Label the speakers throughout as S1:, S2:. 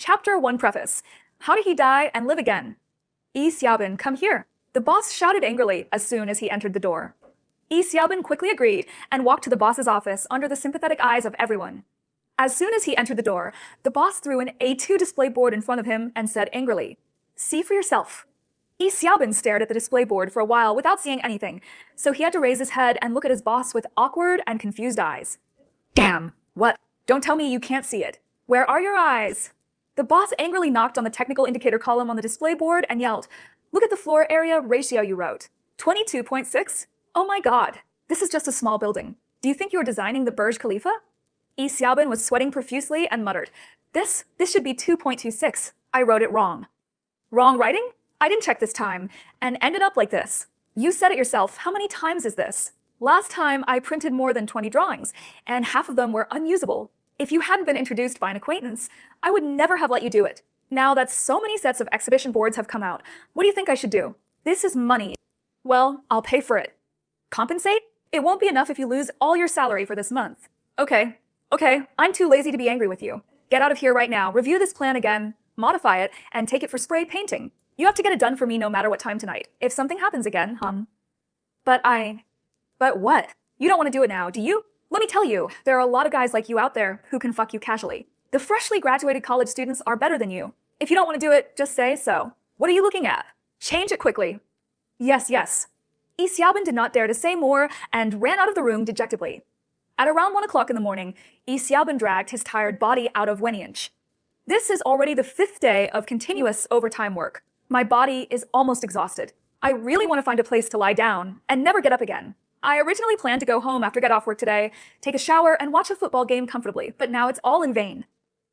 S1: Chapter 1 Preface. How did he die and live again? Yi Xiaobin, come here. The boss shouted angrily as soon as he entered the door. Yi Xiaobin quickly agreed and walked to the boss's office under the sympathetic eyes of everyone. As soon as he entered the door, the boss threw an A2 display board in front of him and said angrily, "See for yourself." Yi Xiaobin stared at the display board for a while without seeing anything, so he had to raise his head and look at his boss with awkward and confused eyes. Damn, what? Don't tell me you can't see it. Where are your eyes? The boss angrily knocked on the technical indicator column on the display board and yelled, "Look at the floor area ratio you wrote. 22.6? Oh my god, this is just a small building. Do you think you are designing the Burj Khalifa?" Yi Xiaobin was sweating profusely and muttered, This should be 2.26. I wrote it wrong." Wrong writing? I didn't check this time, and ended up like this. You said it yourself, how many times is this? Last time I printed more than 20 drawings, and half of them were unusable. If you hadn't been introduced by an acquaintance, I would never have let you do it. Now that so many sets of exhibition boards have come out, what do you think I should do? This is money. Well, I'll pay for it. Compensate? It won't be enough if you lose all your salary for this month. Okay, I'm too lazy to be angry with you. Get out of here right now, review this plan again, modify it, and take it for spray painting. You have to get it done for me no matter what time tonight. If something happens again, But what? You don't want to do it now, do you? Let me tell you, there are a lot of guys like you out there who can fuck you casually. The freshly graduated college students are better than you. If you don't want to do it, just say so. What are you looking at? Change it quickly. Yes. Yi Xiaobin did not dare to say more and ran out of the room dejectedly. At around 1 o'clock in the morning, Yi Xiaobin dragged his tired body out of Wenyinch. This is already the 5th day of continuous overtime work. My body is almost exhausted. I really want to find a place to lie down and never get up again. I originally planned to go home after get off work today, take a shower, and watch a football game comfortably, but now it's all in vain.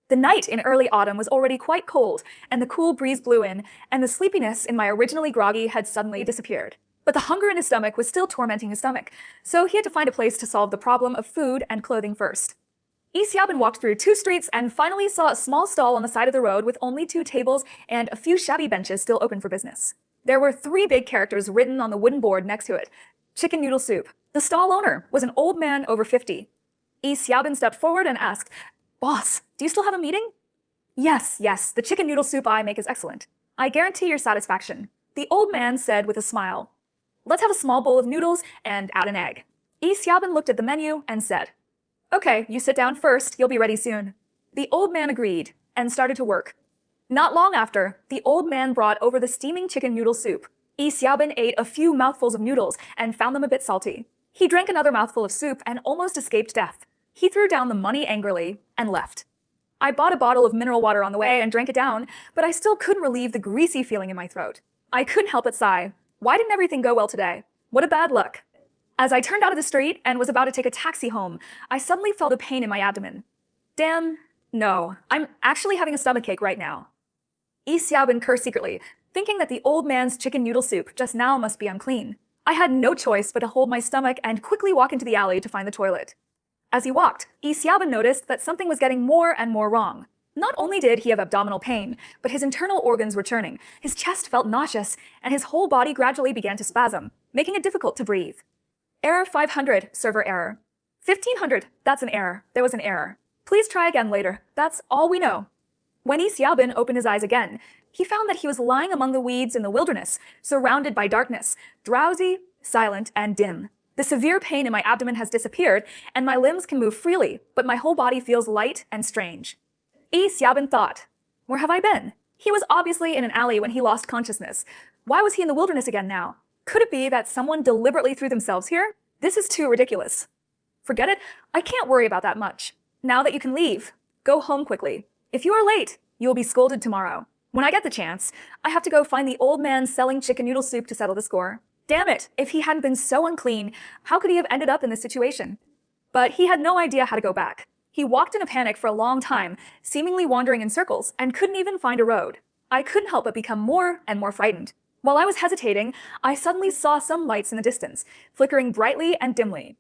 S1: The night in early autumn was already quite cold, and the cool breeze blew in, and the sleepiness in my originally groggy had suddenly disappeared. But the hunger in his stomach was still tormenting his stomach, so he had to find a place to solve the problem of food and clothing first. Yi Xiaobin walked through 2 streets and finally saw a small stall on the side of the road with only 2 tables and a few shabby benches still open for business. There were 3 big characters written on the wooden board next to it. Chicken noodle soup. The stall owner was an old man over 50. Yi Xiaobin stepped forward and asked, "Boss, do you still have a meeting?" Yes, the chicken noodle soup I make is excellent. I guarantee your satisfaction," the old man said with a smile. "Let's have a small bowl of noodles and add an egg." Yi Xiaobin looked at the menu and said, "Okay, you sit down first, you'll be ready soon." The old man agreed and started to work. Not long after, the old man brought over the steaming chicken noodle soup. Yi Xiaobin ate a few mouthfuls of noodles and found them a bit salty. He drank another mouthful of soup and almost escaped death. He threw down the money angrily and left. I bought a bottle of mineral water on the way and drank it down, but I still couldn't relieve the greasy feeling in my throat. I couldn't help but sigh. Why didn't everything go well today? What a bad luck. As I turned out of the street and was about to take a taxi home, I suddenly felt a pain in my abdomen. Damn, no, I'm actually having a stomachache right now. Yi Xiaobin cursed secretly, thinking that the old man's chicken noodle soup just now must be unclean. I had no choice but to hold my stomach and quickly walk into the alley to find the toilet. As he walked, Yi Xiaobin noticed that something was getting more and more wrong. Not only did he have abdominal pain, but his internal organs were churning, his chest felt nauseous, and his whole body gradually began to spasm, making it difficult to breathe. Error 500, server error. 1500, that's an error. There was an error. Please try again later. That's all we know. When Yi Xiaobin opened his eyes again, he found that he was lying among the weeds in the wilderness, surrounded by darkness, drowsy, silent, and dim. The severe pain in my abdomen has disappeared, and my limbs can move freely, but my whole body feels light and strange. Yi Xiaobin thought, where have I been? He was obviously in an alley when he lost consciousness. Why was he in the wilderness again now? Could it be that someone deliberately threw themselves here? This is too ridiculous. Forget it, I can't worry about that much. Now that you can leave, go home quickly. If you are late, you will be scolded tomorrow. When I get the chance, I have to go find the old man selling chicken noodle soup to settle the score. Damn it, if he hadn't been so unclean, how could he have ended up in this situation? But he had no idea how to go back. He walked in a panic for a long time, seemingly wandering in circles, and couldn't even find a road. I couldn't help but become more and more frightened. While I was hesitating, I suddenly saw some lights in the distance, flickering brightly and dimly.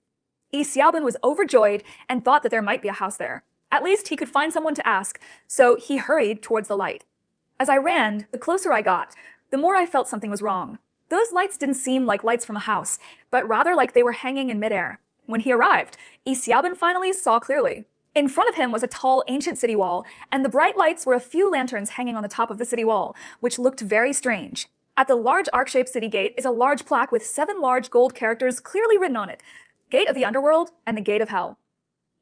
S1: Yi Xiaobin was overjoyed and thought that there might be a house there. At least he could find someone to ask, so he hurried towards the light. As I ran, the closer I got, the more I felt something was wrong. Those lights didn't seem like lights from a house, but rather like they were hanging in midair. When he arrived, Yi Xiaobin finally saw clearly. In front of him was a tall, ancient city wall, and the bright lights were a few lanterns hanging on the top of the city wall, which looked very strange. At the large arc-shaped city gate is a large plaque with 7 large gold characters clearly written on it: Gate of the Underworld and the Gate of Hell.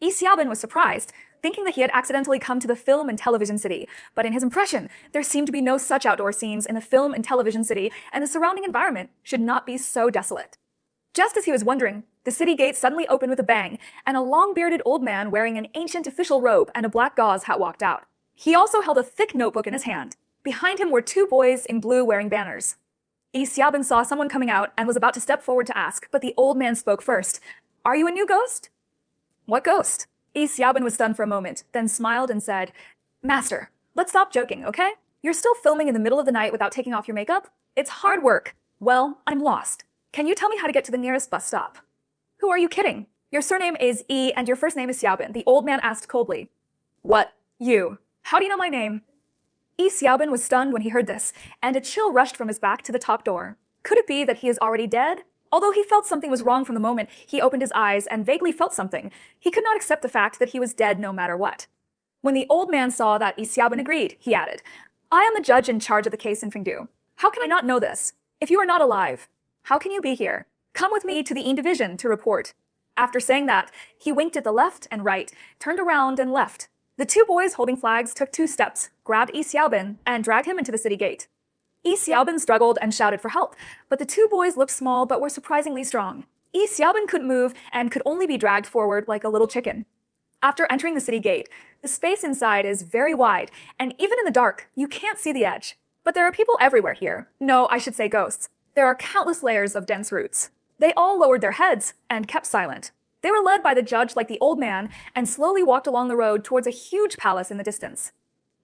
S1: Yi Xiaobin was surprised, thinking that he had accidentally come to the film and television city, but in his impression, there seemed to be no such outdoor scenes in the film and television city, and the surrounding environment should not be so desolate. Just as he was wondering, the city gate suddenly opened with a bang, and a long-bearded old man wearing an ancient official robe and a black gauze hat walked out. He also held a thick notebook in his hand. Behind him were 2 boys in blue wearing banners. Yi Xiaobin saw someone coming out and was about to step forward to ask, but the old man spoke first. "Are you a new ghost?" "What ghost?" Yi Xiaobin was stunned for a moment, then smiled and said, "Master, let's stop joking, okay? You're still filming in the middle of the night without taking off your makeup? It's hard work. Well, I'm lost. Can you tell me how to get to the nearest bus stop?" "Who are you kidding? Your surname is Yi and your first name is Xiaobin," the old man asked coldly. "What? You? How do you know my name?" Yi Xiaobin was stunned when he heard this, and a chill rushed from his back to the top door. Could it be that he is already dead? Although he felt something was wrong from the moment he opened his eyes and vaguely felt something, he could not accept the fact that he was dead no matter what. When the old man saw that Yi Xiaobin agreed, he added, "I am the judge in charge of the case in Fengdu. How can I not know this? If you are not alive, how can you be here? Come with me to the Yin Division to report." After saying that, he winked at the left and right, turned around and left. The 2 boys holding flags took 2 steps, grabbed Yi Xiaobin, and dragged him into the city gate. Yi Xiaobin struggled and shouted for help, but the 2 boys looked small but were surprisingly strong. Yi Xiaobin couldn't move and could only be dragged forward like a little chicken. After entering the city gate, the space inside is very wide, and even in the dark, you can't see the edge. But there are people everywhere here. No, I should say ghosts. There are countless layers of dense roots. They all lowered their heads and kept silent. They were led by the judge like the old man and slowly walked along the road towards a huge palace in the distance.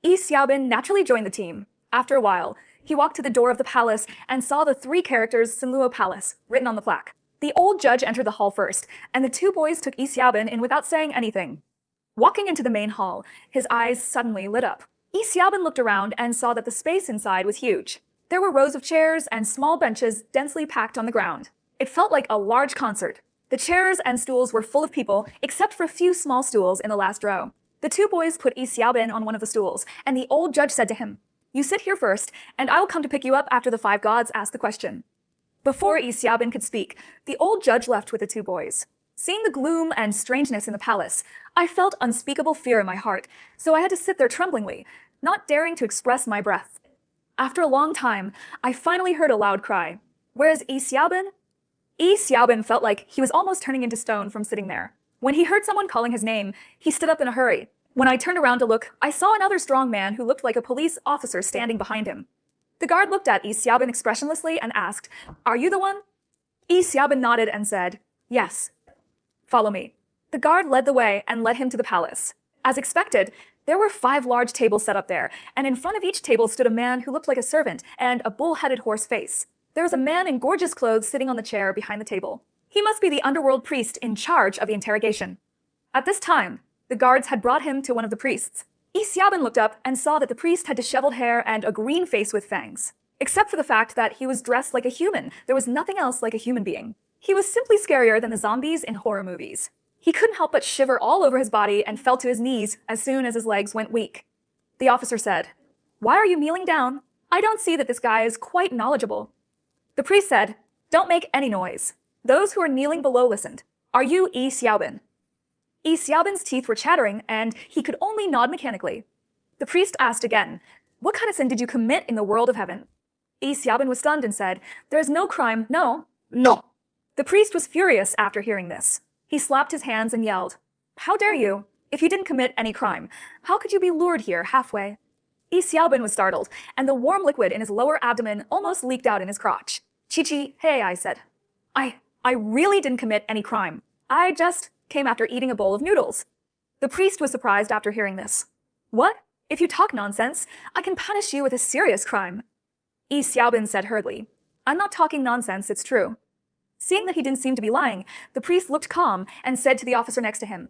S1: Yi Xiaobin naturally joined the team. After a while, he walked to the door of the palace and saw the 3 characters Sinluo Palace written on the plaque. The old judge entered the hall first, and the 2 boys took Yi Xiaobin in without saying anything. Walking into the main hall, his eyes suddenly lit up. Yi Xiaobin looked around and saw that the space inside was huge. There were rows of chairs and small benches densely packed on the ground. It felt like a large concert. The chairs and stools were full of people, except for a few small stools in the last row. The 2 boys put Yi Xiaobin on one of the stools, and the old judge said to him, "You sit here first, and I will come to pick you up after the 5 gods ask the question." Before Yi Xiaobin could speak, the old judge left with the 2 boys. Seeing the gloom and strangeness in the palace, I felt unspeakable fear in my heart, so I had to sit there tremblingly, not daring to express my breath. After a long time, I finally heard a loud cry. "Where is Yi Xiaobin?" Yi Xiaobin felt like he was almost turning into stone from sitting there. When he heard someone calling his name, he stood up in a hurry. When I turned around to look, I saw another strong man who looked like a police officer standing behind him. The guard looked at Yi Xiaobin expressionlessly and asked, "Are you the one?" Yi Xiaobin nodded and said, "Yes. Follow me." The guard led the way and led him to the palace. As expected, there were 5 large tables set up there, and in front of each table stood a man who looked like a servant and a bull-headed horse face. There was a man in gorgeous clothes sitting on the chair behind the table. He must be the underworld priest in charge of the interrogation. At this time, the guards had brought him to one of the priests. Yi Xiaobin looked up and saw that the priest had disheveled hair and a green face with fangs. Except for the fact that he was dressed like a human, there was nothing else like a human being. He was simply scarier than the zombies in horror movies. He couldn't help but shiver all over his body and fell to his knees as soon as his legs went weak. The officer said, "Why are you kneeling down? I don't see that this guy is quite knowledgeable." The priest said, "Don't make any noise." Those who were kneeling below listened. "Are you Yi Xiaobin?" Yi Xiaobin's teeth were chattering, and he could only nod mechanically. The priest asked again, "What kind of sin did you commit in the world of heaven?" Yi Xiaobin was stunned and said, "There is no crime, no." "No." The priest was furious after hearing this. He slapped his hands and yelled, "How dare you? If you didn't commit any crime, how could you be lured here halfway?" Yi Xiaobin was startled, and the warm liquid in his lower abdomen almost leaked out in his crotch. "Chi-chi, hey," I said. I really didn't commit any crime. I just came after eating a bowl of noodles." The priest was surprised after hearing this. "What? If you talk nonsense, I can punish you with a serious crime." Yi Xiaobin said hurriedly, "I'm not talking nonsense, it's true." Seeing that he didn't seem to be lying, the priest looked calm and said to the officer next to him,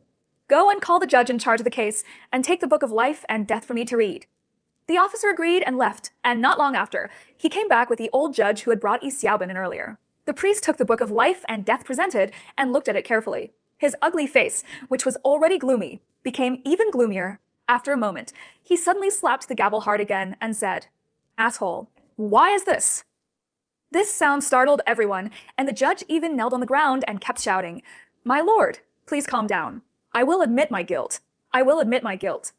S1: "Go and call the judge in charge of the case and take the book of life and death for me to read." The officer agreed and left, and not long after, he came back with the old judge who had brought Yi Xiaobin in earlier. The priest took the book of life and death presented and looked at it carefully. His ugly face, which was already gloomy, became even gloomier. After a moment, he suddenly slapped the gavel hard again and said, "Asshole, why is this?" This sound startled everyone, and the judge even knelt on the ground and kept shouting, "My lord, please calm down. I will admit my guilt. I will admit my guilt."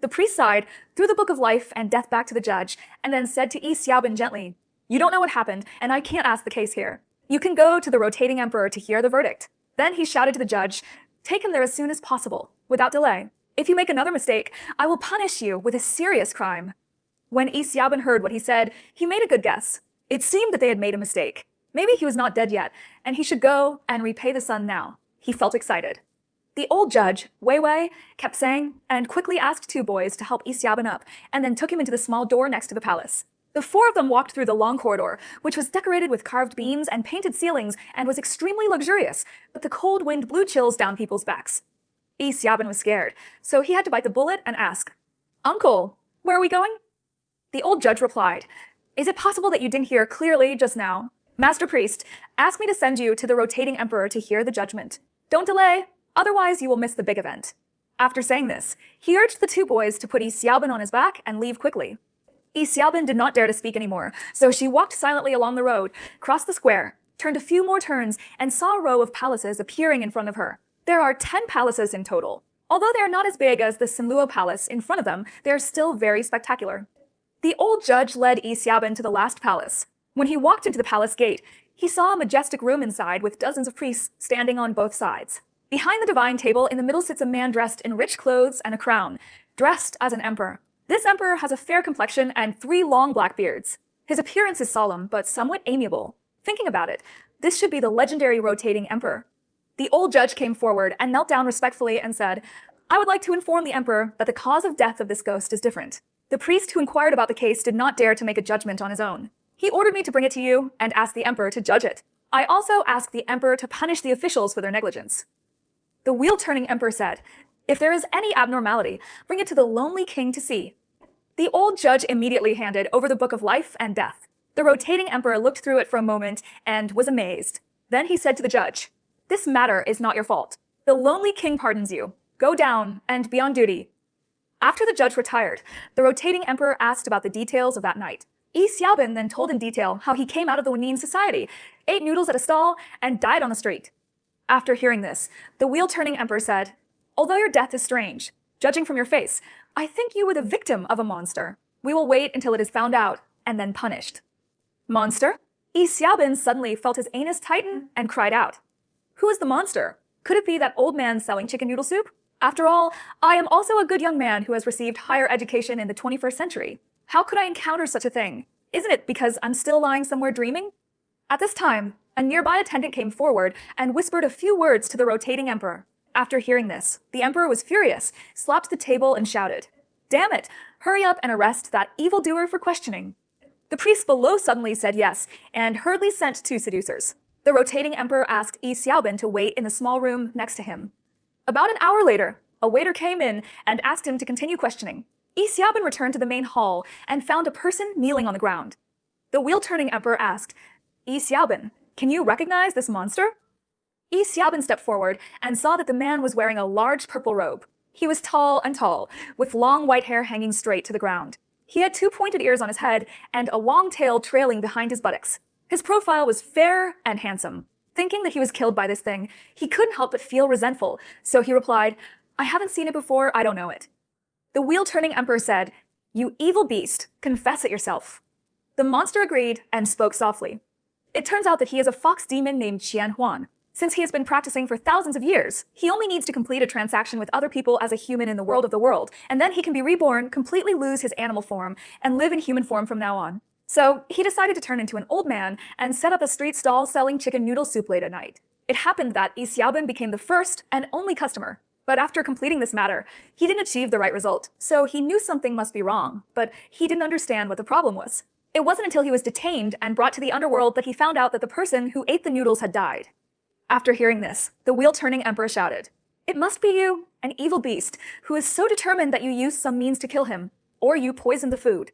S1: The priest sighed, threw the book of life and death back to the judge, and then said to Yi Xiaobin gently, "You don't know what happened, and I can't ask the case here. You can go to the rotating emperor to hear the verdict." Then he shouted to the judge, "Take him there as soon as possible, without delay. If you make another mistake, I will punish you with a serious crime." When Yi Xiaobin heard what he said, he made a good guess. It seemed that they had made a mistake. Maybe he was not dead yet, and he should go and repay the son now. He felt excited. The old judge, Wei Wei, kept saying, and quickly asked two boys to help Yi Xiaobin up, and then took him into the small door next to the palace. The four of them walked through the long corridor, which was decorated with carved beams and painted ceilings and was extremely luxurious, but the cold wind blew chills down people's backs. Yi Xiaobin was scared, so he had to bite the bullet and ask, "Uncle, where are we going?" The old judge replied, "Is it possible that you didn't hear clearly just now? Master Priest, ask me to send you to the rotating emperor to hear the judgment. Don't delay, otherwise you will miss the big event." After saying this, he urged the two boys to put Yi Xiaobin on his back and leave quickly. Yi Xiaobin did not dare to speak anymore, so she walked silently along the road, crossed the square, turned a few more turns, and saw a row of palaces appearing in front of her. There are 10 palaces in total. Although they are not as big as the Sinluo Palace in front of them, they are still very spectacular. The old judge led Yi Xiaobin to the last palace. When he walked into the palace gate, he saw a majestic room inside with dozens of priests standing on both sides. Behind the divine table, in the middle sits a man dressed in rich clothes and a crown, dressed as an emperor. This emperor has a fair complexion and 3 long black beards. His appearance is solemn, but somewhat amiable. Thinking about it, this should be the legendary rotating emperor. The old judge came forward and knelt down respectfully and said, "I would like to inform the emperor that the cause of death of this ghost is different." The priest who inquired about the case did not dare to make a judgment on his own. He ordered me to bring it to you and ask the emperor to judge it. I also asked the emperor to punish the officials for their negligence. The wheel-turning emperor said, "If there is any abnormality, bring it to the lonely king to see." The old judge immediately handed over the book of life and death. The rotating emperor looked through it for a moment and was amazed. Then he said to the judge, "This matter is not your fault. The lonely king pardons you. Go down and be on duty." After the judge retired, the rotating emperor asked about the details of that night. Yi Xiaobin then told in detail how he came out of the Wanyin society, ate noodles at a stall, and died on the street. After hearing this, the wheel-turning emperor said, "Although your death is strange, judging from your face, I think you were the victim of a monster. We will wait until it is found out and then punished." "Monster?" Yi Xiaobin suddenly felt his anus tighten and cried out, "Who is the monster? Could it be that old man selling chicken noodle soup? After all, I am also a good young man who has received higher education in the 21st century. How could I encounter such a thing? Isn't it because I'm still lying somewhere dreaming?" At this time, a nearby attendant came forward and whispered a few words to the rotating emperor. After hearing this, the emperor was furious, slapped the table and shouted, "Damn it! Hurry up and arrest that evildoer for questioning." The priest below suddenly said yes, and hurriedly sent 2 seducers. The rotating emperor asked Yi Xiaobin to wait in the small room next to him. About an hour later, a waiter came in and asked him to continue questioning. Yi Xiaobin returned to the main hall and found a person kneeling on the ground. The wheel-turning emperor asked, "Yi Xiaobin, can you recognize this monster?" Yi Xiaobin stepped forward and saw that the man was wearing a large purple robe. He was tall and tall, with long white hair hanging straight to the ground. He had 2 pointed ears on his head and a long tail trailing behind his buttocks. His profile was fair and handsome. Thinking that he was killed by this thing, he couldn't help but feel resentful, so he replied, "I haven't seen it before, I don't know it." The wheel-turning emperor said, "You evil beast, confess it yourself." The monster agreed and spoke softly. It turns out that he is a fox demon named Qian Huan. Since he has been practicing for thousands of years, he only needs to complete a transaction with other people as a human in the world, and then he can be reborn, completely lose his animal form, and live in human form from now on. So he decided to turn into an old man and set up a street stall selling chicken noodle soup late at night. It happened that Yi Xiaobin became the first and only customer. But after completing this matter, he didn't achieve the right result, so he knew something must be wrong, but he didn't understand what the problem was. It wasn't until he was detained and brought to the underworld that he found out that the person who ate the noodles had died. After hearing this, the wheel-turning emperor shouted, "It must be you, an evil beast, who is so determined that you used some means to kill him, or you poisoned the food."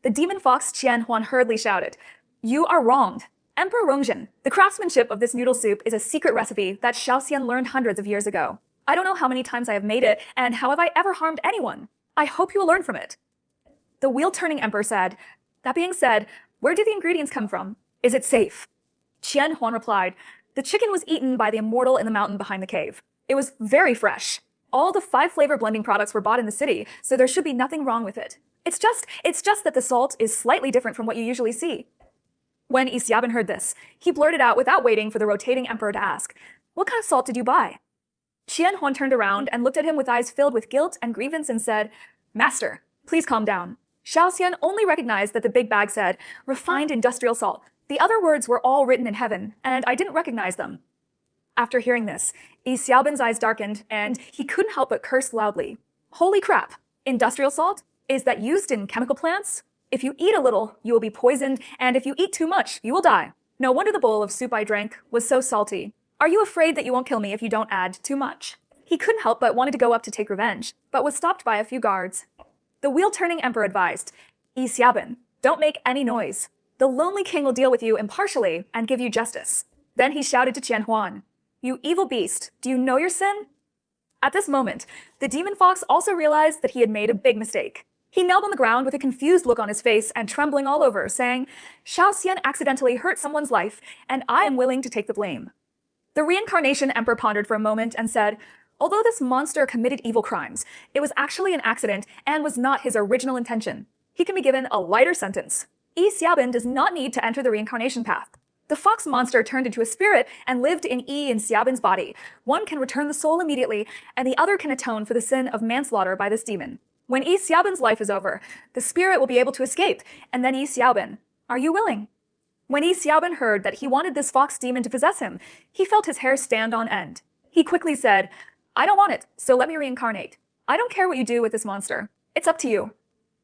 S1: The demon fox Qian Huan hurriedly shouted, "You are wronged. Emperor Rongjin. The craftsmanship of this noodle soup is a secret recipe that Xiaoxian learned hundreds of years ago. I don't know how many times I have made it, and how have I ever harmed anyone. I hope you will learn from it. The wheel-turning emperor said, that being said, where do the ingredients come from? Is it safe? Qian Huan replied, the chicken was eaten by the immortal in the mountain behind the cave. It was very fresh. All the 5 flavor blending products were bought in the city, so there should be nothing wrong with it. It's just that the salt is slightly different from what you usually see. When Yi Xiaobin heard this, he blurted out without waiting for the rotating emperor to ask, what kind of salt did you buy? Qian Huan turned around and looked at him with eyes filled with guilt and grievance and said, Master, please calm down. Xiaoxian only recognized that the big bag said, refined industrial salt. The other words were all written in heaven, and I didn't recognize them. After hearing this, Yi Xiaobin's eyes darkened, and he couldn't help but curse loudly. Holy crap! Industrial salt? Is that used in chemical plants? If you eat a little, you will be poisoned, and if you eat too much, you will die. No wonder the bowl of soup I drank was so salty. Are you afraid that you won't kill me if you don't add too much? He couldn't help but wanted to go up to take revenge, but was stopped by a few guards. The wheel-turning emperor advised, Yi Xiaobin, don't make any noise. The lonely king will deal with you impartially and give you justice. Then he shouted to Qian Huan, you evil beast, do you know your sin? At this moment, the demon fox also realized that he had made a big mistake. He knelt on the ground with a confused look on his face and trembling all over, saying, Xiaoxian accidentally hurt someone's life, and I am willing to take the blame. The reincarnation emperor pondered for a moment and said, although this monster committed evil crimes, it was actually an accident and was not his original intention. He can be given a lighter sentence. Yi Xiaobin does not need to enter the reincarnation path. The fox monster turned into a spirit and lived in Yi and Xiaobin's body. One can return the soul immediately, and the other can atone for the sin of manslaughter by this demon. When Yi Xiaobin's life is over, the spirit will be able to escape, and then Yi Xiaobin. Are you willing? When Yi Xiaobin heard that he wanted this fox demon to possess him, he felt his hair stand on end. He quickly said, I don't want it, so let me reincarnate. I don't care what you do with this monster. It's up to you.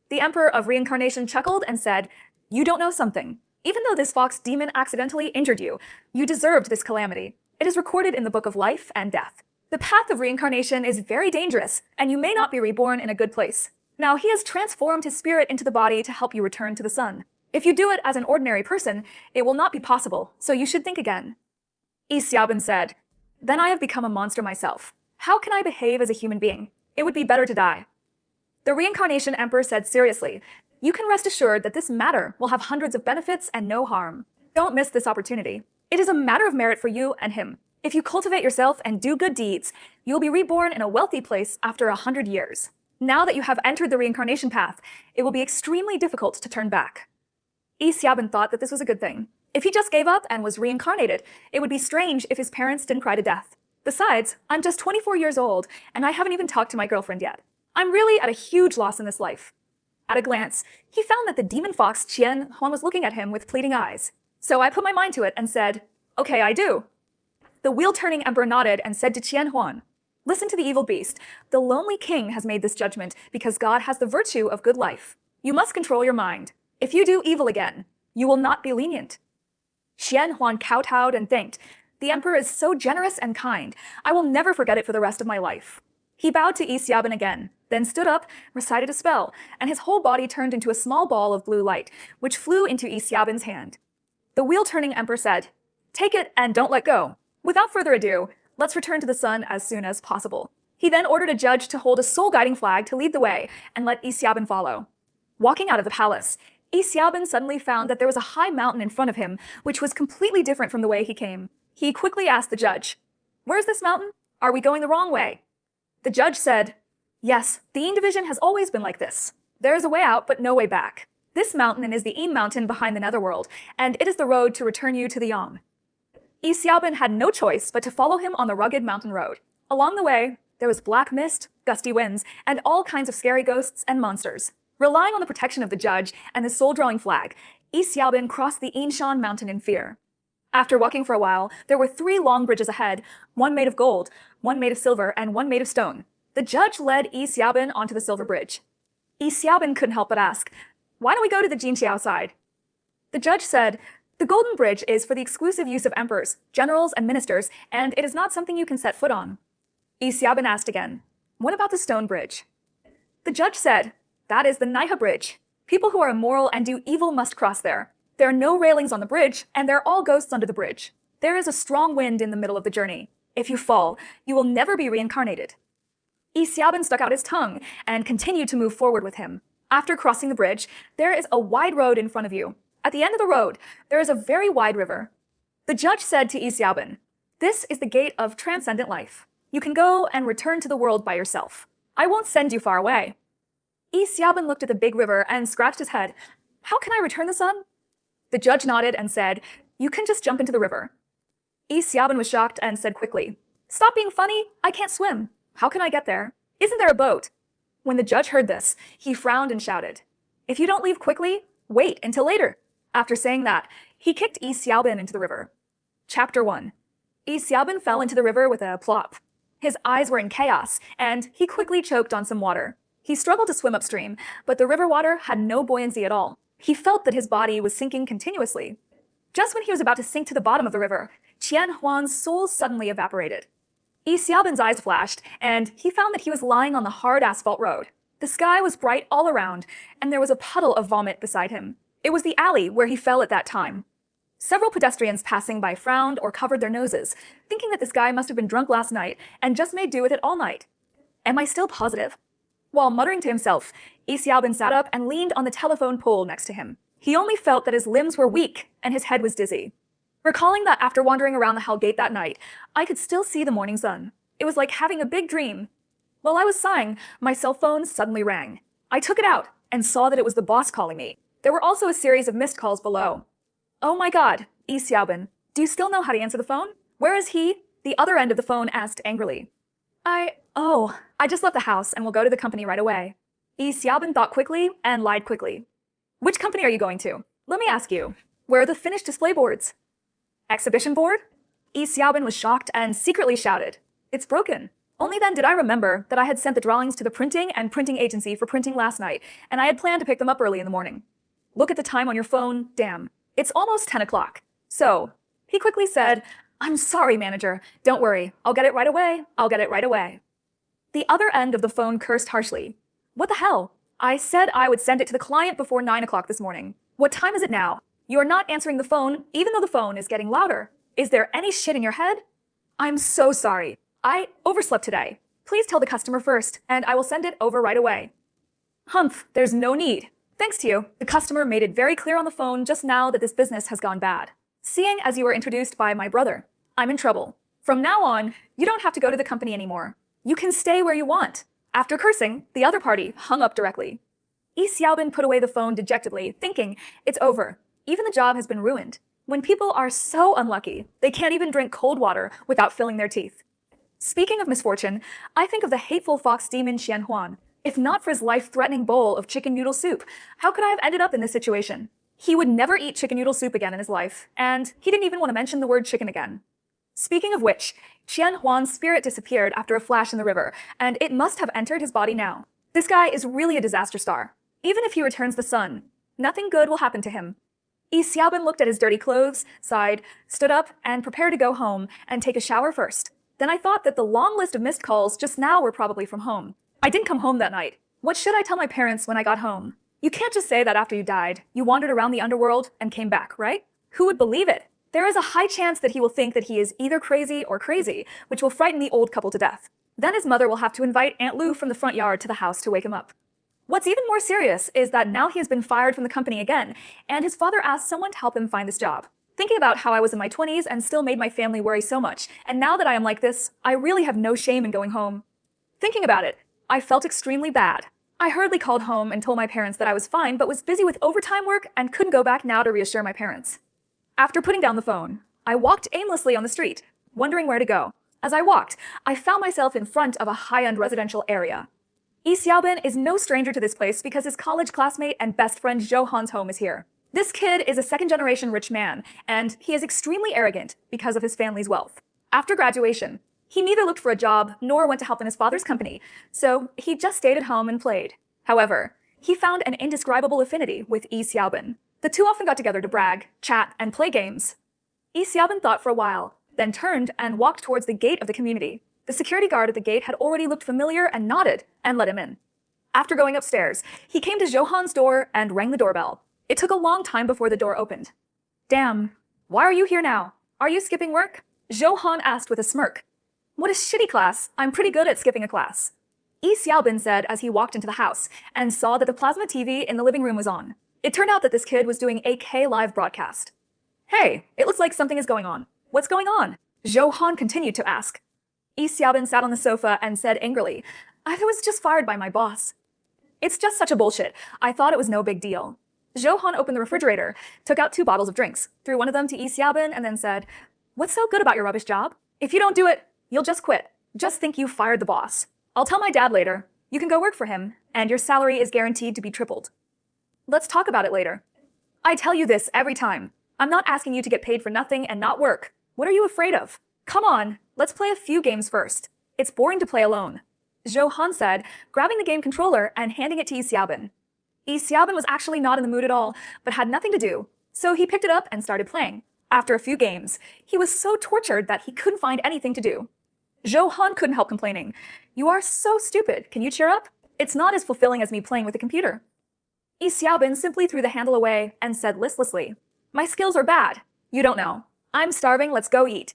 S1: The Emperor of Reincarnation chuckled and said, you don't know something. Even though this fox demon accidentally injured you, you deserved this calamity. It is recorded in the Book of Life and Death. The path of reincarnation is very dangerous, and you may not be reborn in a good place. Now he has transformed his spirit into the body to help you return to the sun. If you do it as an ordinary person, it will not be possible, so you should think again. Yi Xiaobin said, then I have become a monster myself. How can I behave as a human being? It would be better to die. The reincarnation emperor said seriously, you can rest assured that this matter will have hundreds of benefits and no harm. Don't miss this opportunity. It is a matter of merit for you and him. If you cultivate yourself and do good deeds, you will be reborn in a wealthy place after 100 years. Now that you have entered the reincarnation path, it will be extremely difficult to turn back. Yi Xiaobin thought that this was a good thing. If he just gave up and was reincarnated, it would be strange if his parents didn't cry to death. Besides, I'm just 24 years old, and I haven't even talked to my girlfriend yet. I'm really at a huge loss in this life. At a glance, he found that the demon fox Qian Huan was looking at him with pleading eyes. So I put my mind to it and said, okay, I do. The wheel-turning emperor nodded and said to Qian Huan, listen to the evil beast. The lonely king has made this judgment because God has the virtue of good life. You must control your mind. If you do evil again, you will not be lenient. Qian Huan kowtowed and thanked. The emperor is so generous and kind. I will never forget it for the rest of my life. He bowed to Yi Xiaobin again, then stood up, recited a spell, and his whole body turned into a small ball of blue light, which flew into Yi Xiaobin's hand. The wheel-turning emperor said, take it and don't let go. Without further ado, let's return to the sun as soon as possible. He then ordered a judge to hold a soul-guiding flag to lead the way and let Yi Xiaobin follow. Walking out of the palace, Yi Xiaobin suddenly found that there was a high mountain in front of him, which was completely different from the way he came. He quickly asked the judge, where's this mountain? Are we going the wrong way? The judge said, yes, the Yin division has always been like this. There is a way out, but no way back. This mountain is the Yin mountain behind the netherworld, and it is the road to return you to the Yang. Yi Xiaobin had no choice but to follow him on the rugged mountain road. Along the way, there was black mist, gusty winds, and all kinds of scary ghosts and monsters. Relying on the protection of the judge and the soul-drawing flag, Yi Xiaobin crossed the Yinshan mountain in fear. After walking for a while, there were 3 long bridges ahead, one made of gold, one made of silver, and one made of stone. The judge led Yi Xiaobin onto the silver bridge. Yi Xiaobin couldn't help but ask, why don't we go to the Jinqiao side? The judge said, the golden bridge is for the exclusive use of emperors, generals, and ministers, and it is not something you can set foot on. Yi Xiaobin asked again, what about the stone bridge? The judge said, that is the Naiha bridge. People who are immoral and do evil must cross there. There are no railings on the bridge, and there are all ghosts under the bridge. There is a strong wind in the middle of the journey. If you fall, you will never be reincarnated. Yi Xiaobin stuck out his tongue and continued to move forward with him. After crossing the bridge, there is a wide road in front of you. At the end of the road, there is a very wide river. The judge said to Yi Xiaobin, "This is the gate of transcendent life. You can go and return to the world by yourself. I won't send you far away." Yi Xiaobin looked at the big river and scratched his head. "How can I return the sun?" The judge nodded and said, "You can just jump into the river." Yi Xiaobin was shocked and said quickly, "Stop being funny. I can't swim. How can I get there? Isn't there a boat?" When the judge heard this, he frowned and shouted, "If you don't leave quickly, wait until later." After saying that, he kicked Yi Xiaobin into the river. Chapter 1. Yi Xiaobin fell into the river with a plop. His eyes were in chaos, and he quickly choked on some water. He struggled to swim upstream, but the river water had no buoyancy at all. He felt that his body was sinking continuously. Just when he was about to sink to the bottom of the river, Qian Huan's soul suddenly evaporated. Yi Xiaobin's eyes flashed, and he found that he was lying on the hard asphalt road. The sky was bright all around, and there was a puddle of vomit beside him. It was the alley where he fell at that time. Several pedestrians passing by frowned or covered their noses, thinking that this guy must have been drunk last night and just made do with it all night. Am I still positive? While muttering to himself, Yi Xiaobin sat up and leaned on the telephone pole next to him. He only felt that his limbs were weak and his head was dizzy. Recalling that after wandering around the Hell Gate that night, I could still see the morning sun. It was like having a big dream. While I was sighing, my cell phone suddenly rang. I took it out and saw that it was the boss calling me. There were also a series of missed calls below. "Oh my god, Yi Xiaobin, do you still know how to answer the phone? Where is he?" The other end of the phone asked angrily. I just left the house and will go to the company right away." Yi Xiaobin thought quickly and lied quickly. "Which company are you going to? Let me ask you, where are the finished display boards?" "Exhibition board?" Yi Xiaobin was shocked and secretly shouted, "It's broken." Only then did I remember that I had sent the drawings to the printing and printing agency for printing last night, and I had planned to pick them up early in the morning. Look at the time on your phone, damn. It's almost 10 o'clock. So, he quickly said, "I'm sorry, manager. Don't worry. I'll get it right away. I'll get it right away." The other end of the phone cursed harshly. "What the hell? I said I would send it to the client before 9 o'clock this morning. What time is it now? You are not answering the phone, even though the phone is getting louder. Is there any shit in your head? I'm so sorry. I overslept today. Please tell the customer first, and I will send it over right away." "Humph, there's no need. Thanks to you, the customer made it very clear on the phone just now that this business has gone bad. Seeing as you were introduced by my brother, I'm in trouble. From now on, you don't have to go to the company anymore. You can stay where you want." After cursing, the other party hung up directly. Yi Xiaobin put away the phone dejectedly, thinking, it's over. Even the job has been ruined. When people are so unlucky, they can't even drink cold water without filling their teeth. Speaking of misfortune, I think of the hateful fox demon Qian Huan. If not for his life-threatening bowl of chicken noodle soup, how could I have ended up in this situation? He would never eat chicken noodle soup again in his life, and he didn't even want to mention the word chicken again. Speaking of which, Qian Huan's spirit disappeared after a flash in the river, and it must have entered his body now. This guy is really a disaster star. Even if he returns the sun, nothing good will happen to him. Yi Xiaobin looked at his dirty clothes, sighed, stood up, and prepared to go home and take a shower first. Then I thought that the long list of missed calls just now were probably from home. I didn't come home that night. What should I tell my parents when I got home? You can't just say that after you died, you wandered around the underworld and came back, right? Who would believe it? There is a high chance that he will think that he is either crazy or crazy, which will frighten the old couple to death. Then his mother will have to invite Aunt Lou from the front yard to the house to wake him up. What's even more serious is that now he has been fired from the company again, and his father asked someone to help him find this job. Thinking about how I was in my 20s and still made my family worry so much, and now that I am like this, I really have no shame in going home. Thinking about it, I felt extremely bad. I hurriedly called home and told my parents that I was fine but was busy with overtime work and couldn't go back now to reassure my parents. After putting down the phone, I walked aimlessly on the street, wondering where to go. As I walked, I found myself in front of a high-end residential area. Yi Xiaobin is no stranger to this place because his college classmate and best friend Zhou Han's home is here. This kid is a second-generation rich man, and he is extremely arrogant because of his family's wealth. After graduation, he neither looked for a job nor went to help in his father's company, so he just stayed at home and played. However, he found an indescribable affinity with Yi Xiaobin. The two often got together to brag, chat, and play games. Yi Xiaobin thought for a while, then turned and walked towards the gate of the community. The security guard at the gate had already looked familiar and nodded and let him in. After going upstairs, he came to Zhou Han's door and rang the doorbell. It took a long time before the door opened. Damn, why are you here now? Are you skipping work? Johan asked with a smirk. What a shitty class. I'm pretty good at skipping a class. Yi Xiaobin said as he walked into the house and saw that the plasma TV in the living room was on. It turned out that this kid was doing a K live broadcast. Hey, it looks like something is going on. What's going on? Johan continued to ask. Yi Xiaobin sat on the sofa and said angrily, I was just fired by my boss. It's just such a bullshit. I thought it was no big deal. Johan opened the refrigerator, took out 2 bottles of drinks, threw one of them to Yi Xiaobin, and then said, What's so good about your rubbish job? If you don't do it, you'll just quit. Just think you fired the boss. I'll tell my dad later. You can go work for him, and your salary is guaranteed to be tripled. Let's talk about it later. I tell you this every time. I'm not asking you to get paid for nothing and not work. What are you afraid of? Come on, let's play a few games first. It's boring to play alone. Johan said, grabbing the game controller and handing it to Yi Xiaobin. Yi Xiaobin was actually not in the mood at all, but had nothing to do, so he picked it up and started playing. After a few games, he was so tortured that he couldn't find anything to do. Johan couldn't help complaining. You are so stupid. Can you cheer up? It's not as fulfilling as me playing with a computer. Yi Xiaobin simply threw the handle away and said listlessly, My skills are bad. You don't know. I'm starving, let's go eat.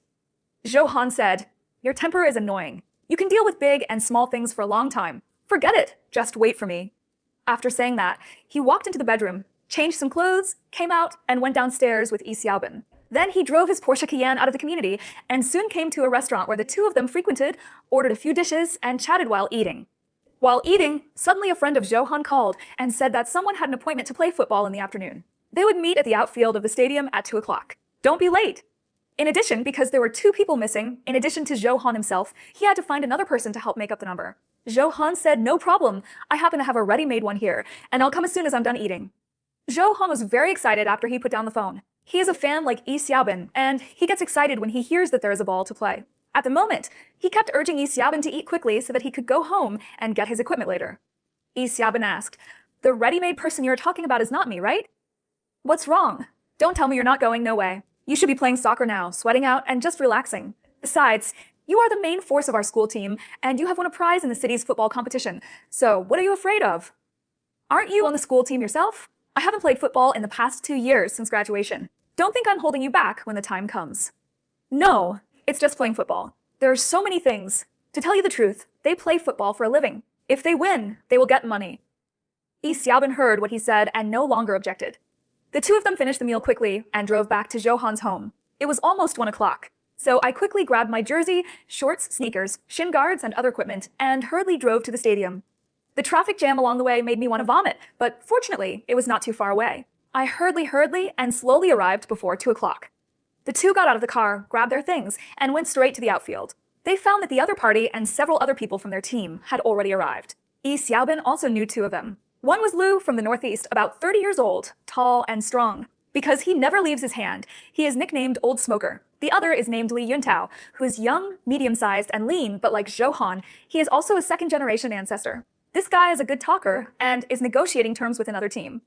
S1: Johan said, Your temper is annoying. You can deal with big and small things for a long time. Forget it. Just wait for me. After saying that, he walked into the bedroom, changed some clothes, came out, and went downstairs with Yi Xiaobin. Then he drove his Porsche Cayenne out of the community and soon came to a restaurant where the two of them frequented, ordered a few dishes, and chatted while eating. While eating, suddenly a friend of Johan called and said that someone had an appointment to play football in the afternoon. They would meet at the outfield of the stadium at 2 o'clock. Don't be late. In addition, because there were 2 people missing, in addition to Johan himself, he had to find another person to help make up the number. Johan said, No problem. I happen to have a ready-made one here, and I'll come as soon as I'm done eating. Johan was very excited after he put down the phone. He is a fan like Yi Xiaobin, and he gets excited when he hears that there is a ball to play. At the moment, he kept urging Yi Xiaobin to eat quickly so that he could go home and get his equipment later. Yi Xiaobin asked, The ready-made person you're talking about is not me, right? What's wrong? Don't tell me you're not going, no way. You should be playing soccer now, sweating out, and just relaxing. Besides, you are the main force of our school team, and you have won a prize in the city's football competition. So what are you afraid of? Aren't you on the school team yourself? I haven't played football in the past 2 years since graduation. Don't think I'm holding you back when the time comes. No, it's just playing football. There are so many things. To tell you the truth, they play football for a living. If they win, they will get money. Yi Xiaobin heard what he said and no longer objected. The two of them finished the meal quickly and drove back to Johan's home. It was almost 1 o'clock, so I quickly grabbed my jersey, shorts, sneakers, shin guards, and other equipment, and hurriedly drove to the stadium. The traffic jam along the way made me want to vomit, but fortunately, it was not too far away. I hurriedly, and slowly arrived before 2 o'clock. The two got out of the car, grabbed their things, and went straight to the outfield. They found that the other party and several other people from their team had already arrived. Yi Xiaobin also knew 2 of them. One was Lu from the Northeast, about 30 years old, tall and strong. Because he never leaves his hand, he is nicknamed Old Smoker. The other is named Li Yuntao, who is young, medium-sized, and lean, but like Johan, he is also a second-generation ancestor. This guy is a good talker and is negotiating terms with another team.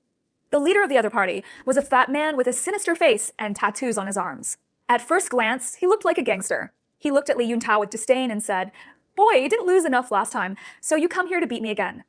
S1: The leader of the other party was a fat man with a sinister face and tattoos on his arms. At first glance, he looked like a gangster. He looked at Li Yuntao with disdain and said, Boy, you didn't lose enough last time, so you come here to beat me again.